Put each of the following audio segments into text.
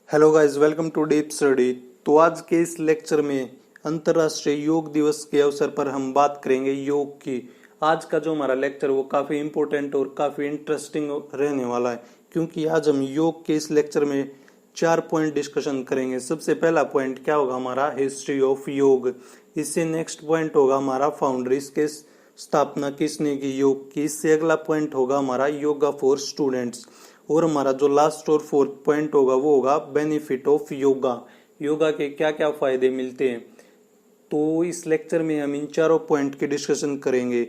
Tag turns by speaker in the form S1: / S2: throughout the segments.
S1: Hello guys, welcome to deep study. तो आज के इस लेक्चर में अंतर्राष्ट्रीय योग दिवस के अवसर पर हम बात करेंगे योग की। आज का जो हमारा लेक्चर वो काफ़ी इम्पोर्टेंट और काफ़ी इंटरेस्टिंग रहने वाला है, क्योंकि आज हम योग के इस लेक्चर में 4 पॉइंट डिस्कशन करेंगे। सबसे पहला पॉइंट क्या होगा हमारा, हिस्ट्री ऑफ योग। इससे नेक्स्ट पॉइंट होगा हमारा फाउंड्रीज के स्थापना किसने की योग की। इससे अगला पॉइंट होगा हमारा योगा फॉर स्टूडेंट्स। और हमारा जो लास्ट और फोर्थ पॉइंट होगा वो होगा बेनिफिट ऑफ योगा। योगा के क्या क्या फायदे मिलते हैं। तो इस लेक्चर में हम इन चारों पॉइंट की डिस्कशन करेंगे।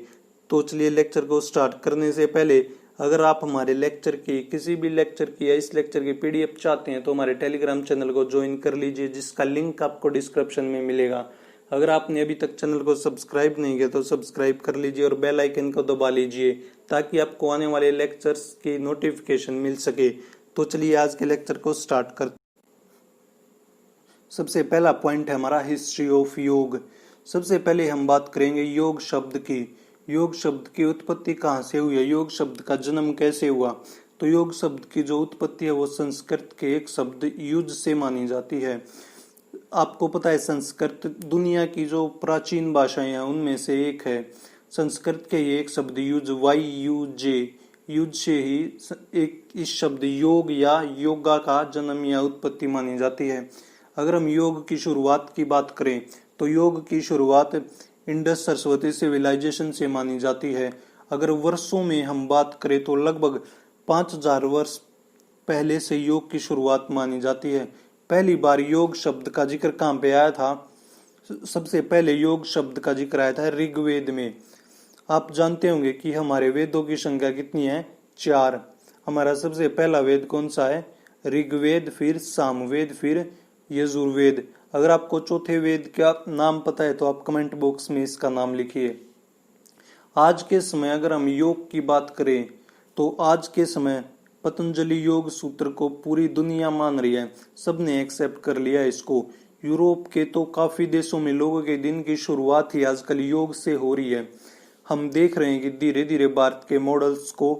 S1: तो चलिए लेक्चर को स्टार्ट करने से पहले, अगर आप हमारे लेक्चर की किसी भी लेक्चर की या इस लेक्चर की पीडीएफ चाहते हैं तो हमारे टेलीग्राम चैनल को ज्वाइन कर लीजिए, जिसका लिंक आपको डिस्क्रिप्शन में मिलेगा। अगर आपने अभी तक चैनल को सब्सक्राइब नहीं किया तो सब्सक्राइब कर लीजिए और बेल आइकन को दबा लीजिए, ताकि आपको आने वाले लेक्चर्स की नोटिफिकेशन मिल सके। तो चलिए आज के लेक्चर को स्टार्ट करते। सबसे पहला पॉइंट है हमारा हिस्ट्री ऑफ योग। सबसे पहले हम बात करेंगे योग शब्द की। योग शब्द की उत्पत्ति कहाँ से हुई है, योग शब्द का जन्म कैसे हुआ। तो योग शब्द की जो उत्पत्ति है वो संस्कृत के एक शब्द युज से मानी जाती है। आपको पता है संस्कृत दुनिया की जो प्राचीन भाषाएं हैं उनमें से एक है। संस्कृत के ये एक शब्द युज YUJ युज से ही एक इस शब्द योग या योगा का जन्म या उत्पत्ति मानी जाती है। अगर हम योग की शुरुआत की बात करें तो योग की शुरुआत इंडस सरस्वती सिविलाइजेशन से मानी जाती है। अगर वर्षों में हम बात करें तो लगभग 5000 वर्ष पहले से योग की शुरुआत मानी जाती है। पहली बार योग शब्द का जिक्र कहाँ पे आया था, सबसे पहले योग शब्द का जिक्र आया था ऋग्वेद में। आप जानते होंगे कि हमारे वेदों की संख्या कितनी है, 4। हमारा सबसे पहला वेद कौन सा है, ऋग्वेद, फिर सामवेद, फिर यजुर्वेद। अगर आपको चौथे वेद का नाम पता है तो आप कमेंट बॉक्स में इसका नाम लिखिए। आज के समय अगर हम योग की बात करें तो आज के समय पतंजलि योग सूत्र को पूरी दुनिया मान रही है, सबने एक्सेप्ट कर लिया इसको। यूरोप के तो काफी देशों में लोगों के दिन की शुरुआत ही आजकल योग से हो रही है। हम देख रहे हैं कि धीरे धीरे भारत के मॉडल्स को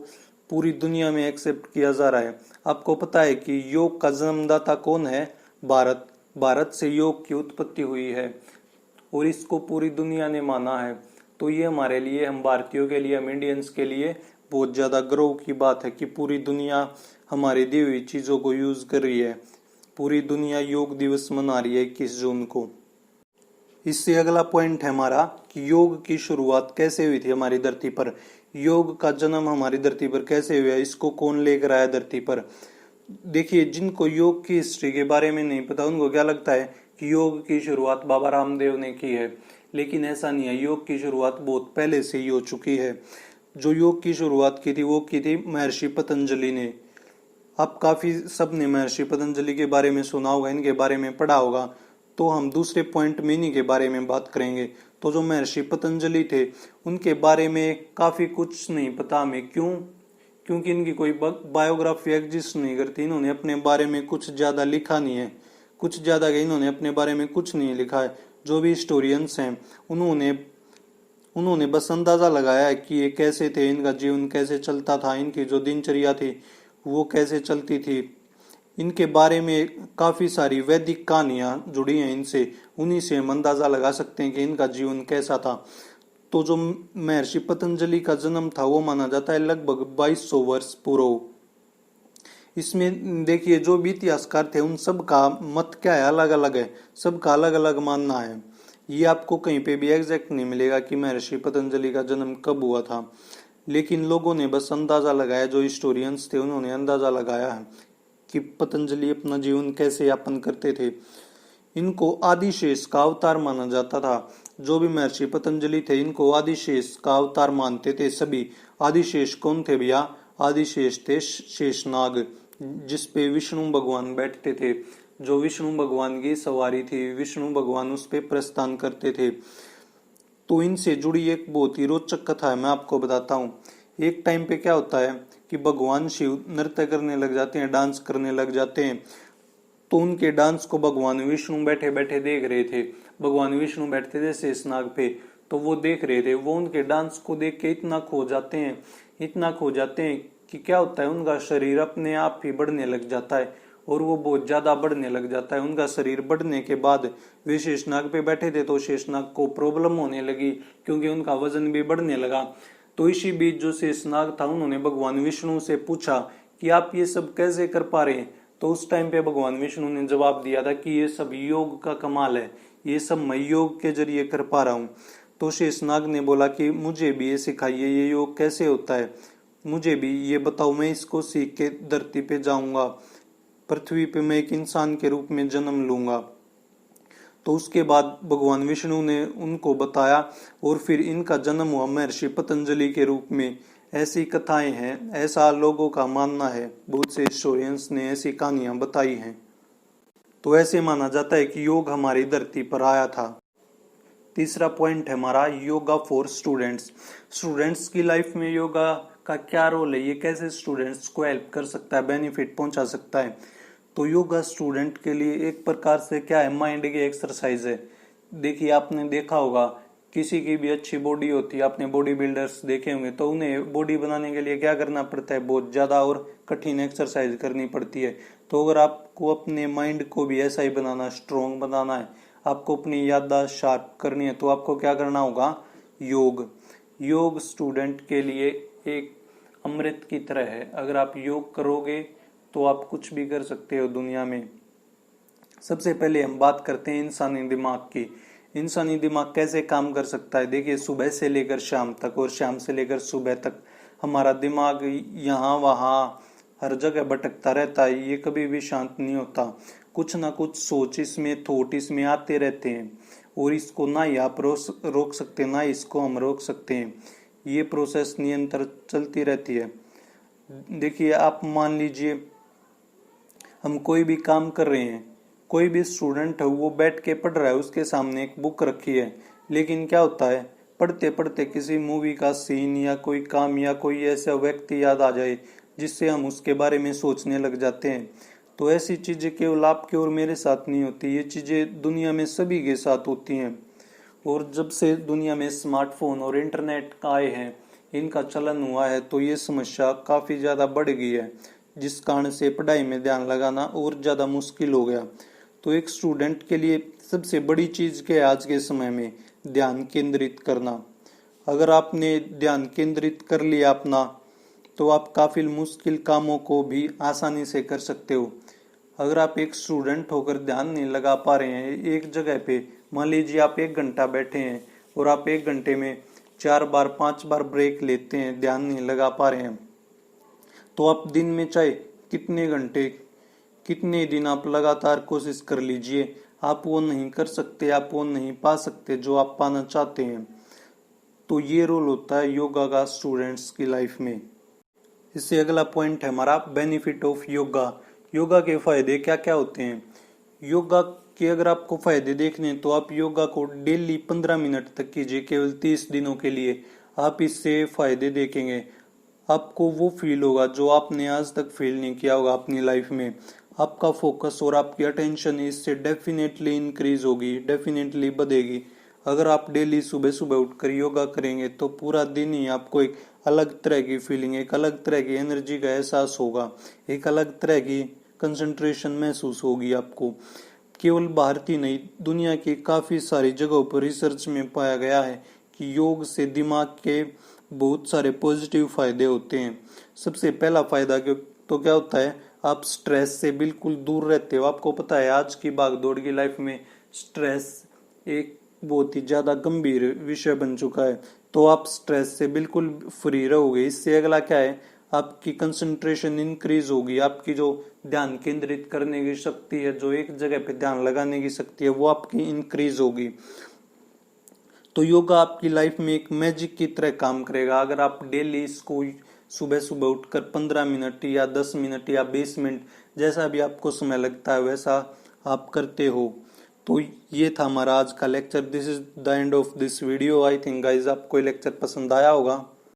S1: पूरी दुनिया में एक्सेप्ट किया जा रहा है। आपको पता है कि योग का जन्मदाता कौन है, भारत से योग की उत्पत्ति हुई है और इसको पूरी दुनिया ने माना है। तो ये हमारे लिए, हम भारतीयों के लिए, हम इंडियंस के लिए बहुत ज्यादा गर्व की बात है कि पूरी दुनिया हमारी दी हुई चीजों को यूज कर रही है। पूरी दुनिया योग दिवस मना रही है 21 जून को। इससे अगला पॉइंट है हमारा कि योग की शुरुआत कैसे हुई थी हमारी धरती पर। योग का जन्म हमारी धरती पर कैसे हुआ, इसको कौन लेकर आया धरती पर। देखिए, जिनको योग की हिस्ट्री के बारे में नहीं पता उनको क्या लगता है कि योग की शुरुआत बाबा रामदेव ने की है, लेकिन ऐसा नहीं है। योग की शुरुआत बहुत पहले से ही हो चुकी है। जो योग की शुरुआत की थी वो की थी महर्षि पतंजलि ने। आप काफी सबने महर्षि पतंजलि के बारे में सुना होगा, इनके बारे में पढ़ा होगा। तो हम दूसरे पॉइंट में इन्हीं के बारे में बात करेंगे। तो जो महर्षि पतंजलि थे उनके बारे में काफी कुछ नहीं पता हमें। क्योंकि इनकी कोई बायोग्राफी एग्जिस्ट नहीं करती। इन्होंने अपने बारे में कुछ ज्यादा लिखा नहीं है, कुछ ज्यादा इन्होंने अपने बारे में कुछ नहीं लिखा है। जो भी हिस्टोरियंस हैं उन्होंने बस अंदाजा लगाया है कि ये कैसे थे, इनका जीवन कैसे चलता था, इनकी जो दिनचर्या थी वो कैसे चलती थी। इनके बारे में काफी सारी वैदिक कहानियां जुड़ी हैं इनसे, उन्हीं से हम अंदाजा लगा सकते हैं कि इनका जीवन कैसा था। तो जो महर्षि पतंजलि का जन्म था वो माना जाता है लगभग 2200 वर्ष पूर्व। इसमें देखिए, जो भी इतिहासकार थे उन सब का मत क्या है, अलग अलग है, सबका अलग अलग मानना है। ये आपको कहीं पे भी एग्जैक्ट नहीं मिलेगा कि महर्षि पतंजलि का जन्म कब हुआ था, लेकिन लोगों ने बस अंदाजा लगाया। जो हिस्टोरियंस थे उन्होंने अंदाजा लगाया है कि पतंजलि अपना जीवन कैसे यापन करते थे। इनको आदिशेष का अवतार माना जाता था। जो भी महर्षि पतंजलि थे इनको आदिशेष का अवतार मानते थे सभी। आदिशेष कौन थे भैया, आदिशेष थे शेषनाग, जिसपे विष्णु भगवान बैठते थे। जो विष्णु भगवान की सवारी थी, विष्णु भगवान उस पे प्रस्थान करते थे। तो इनसे जुड़ी एक बहुत ही रोचक कथा है, मैं आपको बताता हूँ। एक टाइम पे क्या होता है कि भगवान शिव नृत्य करने लग जाते हैं, डांस करने लग जाते हैं। तो उनके डांस को भगवान विष्णु बैठे बैठे देख रहे थे। भगवान विष्णु बैठते थे शेषनाग पे, तो वो देख रहे थे। वो उनके डांस को देख के इतना खो जाते हैं कि क्या होता है, उनका शरीर अपने आप ही बढ़ने लग जाता है और वो बहुत ज्यादा बढ़ने लग जाता है। उनका शरीर बढ़ने के बाद वे शेषनाग पे बैठे थे तो शेषनाग को प्रॉब्लम होने लगी क्योंकि उनका वजन भी बढ़ने लगा। तो इसी बीच जो शेषनाग था उन्होंने भगवान विष्णु से पूछा कि आप ये सब कैसे कर पा रहे हैं। तो उस टाइम पे भगवान विष्णु ने जवाब दिया था कि ये सब योग का कमाल है, ये सब मैं योग के जरिए कर पा रहा हूँ। तो शेषनाग ने बोला कि मुझे भी ये सिखाइए, ये योग कैसे होता है, मुझे भी ये बताओ, मैं इसको सीख के धरती पे जाऊंगा, पृथ्वी पे मैं एक इंसान के रूप में जन्म लूंगा। तो उसके बाद भगवान विष्णु ने उनको बताया और फिर इनका जन्म हुआ महर्षि पतंजलि के रूप में। ऐसी कथाएं हैं, ऐसा लोगों का मानना है, बहुत से हिस्टोरियंस ने ऐसी कहानियां बताई हैं। तो ऐसे माना जाता है कि योग हमारी धरती पर आया था। तीसरा पॉइंट है हमारा योगा फॉर स्टूडेंट्स। स्टूडेंट्स की लाइफ में योगा का क्या रोल है, ये कैसे स्टूडेंट्स को हेल्प कर सकता है, बेनिफिट पहुंचा सकता है। तो योगा स्टूडेंट के लिए एक प्रकार से क्या है, माइंड की एक्सरसाइज है। देखिए आपने देखा होगा किसी की भी अच्छी बॉडी होती है, आपने बॉडी बिल्डर्स देखे होंगे, तो उन्हें बॉडी बनाने के लिए क्या करना पड़ता है, बहुत ज्यादा और कठिन एक्सरसाइज करनी पड़ती है। तो अगर आपको अपने माइंड को भी ऐसा ही बनाना, स्ट्रॉन्ग बनाना है, आपको अपनी याददाश्त शार्प करनी है, तो आपको क्या करना होगा, योग। योग स्टूडेंट के लिए एक अमृत की तरह है। अगर आप योग करोगे तो आप कुछ भी कर सकते हो दुनिया में। सबसे पहले हम बात करते हैं इंसानी दिमाग की। इंसानी दिमाग कैसे काम कर सकता है। देखिए सुबह से लेकर शाम तक और शाम से लेकर सुबह तक हमारा दिमाग यहाँ वहाँ हर जगह भटकता रहता है, ये कभी भी शांत नहीं होता। कुछ ना कुछ सोच इसमें, थॉट इसमें आते रहते हैं और इसको ना ही आप रोक सकते, ना इसको हम रोक सकते हैं। ये प्रोसेस निरंतर चलती रहती है। देखिए आप मान लीजिए हम कोई भी काम कर रहे हैं, कोई भी स्टूडेंट है वो बैठ के पढ़ रहा है, उसके सामने एक बुक रखी है, लेकिन क्या होता है, पढ़ते पढ़ते किसी मूवी का सीन या कोई काम या कोई ऐसा व्यक्ति याद आ जाए जिससे हम उसके बारे में सोचने लग जाते हैं। तो ऐसी चीजें केवल आपके और मेरे साथ नहीं होती, ये चीजें दुनिया में सभी के साथ होती हैं। और जब से दुनिया में स्मार्टफोन और इंटरनेट आए हैं, इनका चलन हुआ है, तो ये समस्या काफी ज्यादा बढ़ गई है, जिस कारण से पढ़ाई में ध्यान लगाना और ज्यादा मुश्किल हो गया। तो एक स्टूडेंट के लिए सबसे बड़ी चीज क्या है आज के समय में, ध्यान केंद्रित करना। अगर आपने ध्यान केंद्रित कर लिया अपना, तो आप काफी मुश्किल कामों को भी आसानी से कर सकते हो। अगर आप एक स्टूडेंट होकर ध्यान नहीं लगा पा रहे हैं एक जगह पे, मान लीजिए आप 1 घंटा बैठे हैं और आप 1 घंटे में 4 बार 5 बार ब्रेक लेते हैं, ध्यान नहीं लगा पा रहे हैं, तो आप दिन में चाहे कितने घंटे, कितने दिन आप लगातार कोशिश कर लीजिए, आप वो नहीं कर सकते, आप वो नहीं पा सकते जो आप पाना चाहते हैं। तो ये रोल होता है योगा का स्टूडेंट्स की लाइफ में। इससे अगला पॉइंट है हमारा बेनिफिट ऑफ योगा। योगा के फायदे क्या क्या होते हैं। योगा के अगर आपको फायदे देखने हैं तो आप योगा को डेली 15 मिनट तक कीजिए, केवल 30 दिनों के लिए। आप इससे फायदे देखेंगे, आपको वो फील होगा जो आपने आज तक फील नहीं किया होगा अपनी लाइफ में। आपका फोकस और आपकी अटेंशन इससे डेफिनेटली इंक्रीज होगी, डेफिनेटली बढ़ेगी। अगर आप डेली सुबह सुबह उठकर योगा करेंगे तो पूरा दिन ही आपको एक अलग तरह की फीलिंग, एक अलग तरह की एनर्जी का एहसास होगा, एक अलग तरह की कंसंट्रेशन महसूस होगी आपको। केवल भारत ही नहीं, दुनिया की काफी सारी जगहों पर रिसर्च में पाया गया है कि योग से दिमाग के बहुत सारे पॉजिटिव फायदे होते हैं। सबसे पहला फायदा तो क्या होता है, आप स्ट्रेस से बिल्कुल दूर रहते हो। आपको पता है आज की भागदौड़ की लाइफ में स्ट्रेस एक बहुत ही ज्यादा गंभीर विषय बन चुका है, तो आप स्ट्रेस से बिल्कुल फ्री रहोगे। इससे अगला क्या है, आपकी कंसंट्रेशन इंक्रीज होगी, आपकी जो ध्यान केंद्रित करने की शक्ति है, जो एक जगह पे ध्यान लगाने की शक्ति है, वो आपकी इंक्रीज होगी। तो योगा आपकी लाइफ में एक मैजिक की तरह काम करेगा। अगर आप डेली इसको सुबह सुबह उठकर 15 मिनट या 10 मिनट या 20 मिनट, जैसा भी आपको समय लगता है वैसा आप करते हो। तो ये था हमारा आज का lecture. This is the end of this video. I think guys आपको ये लेक्चर पसंद आया होगा।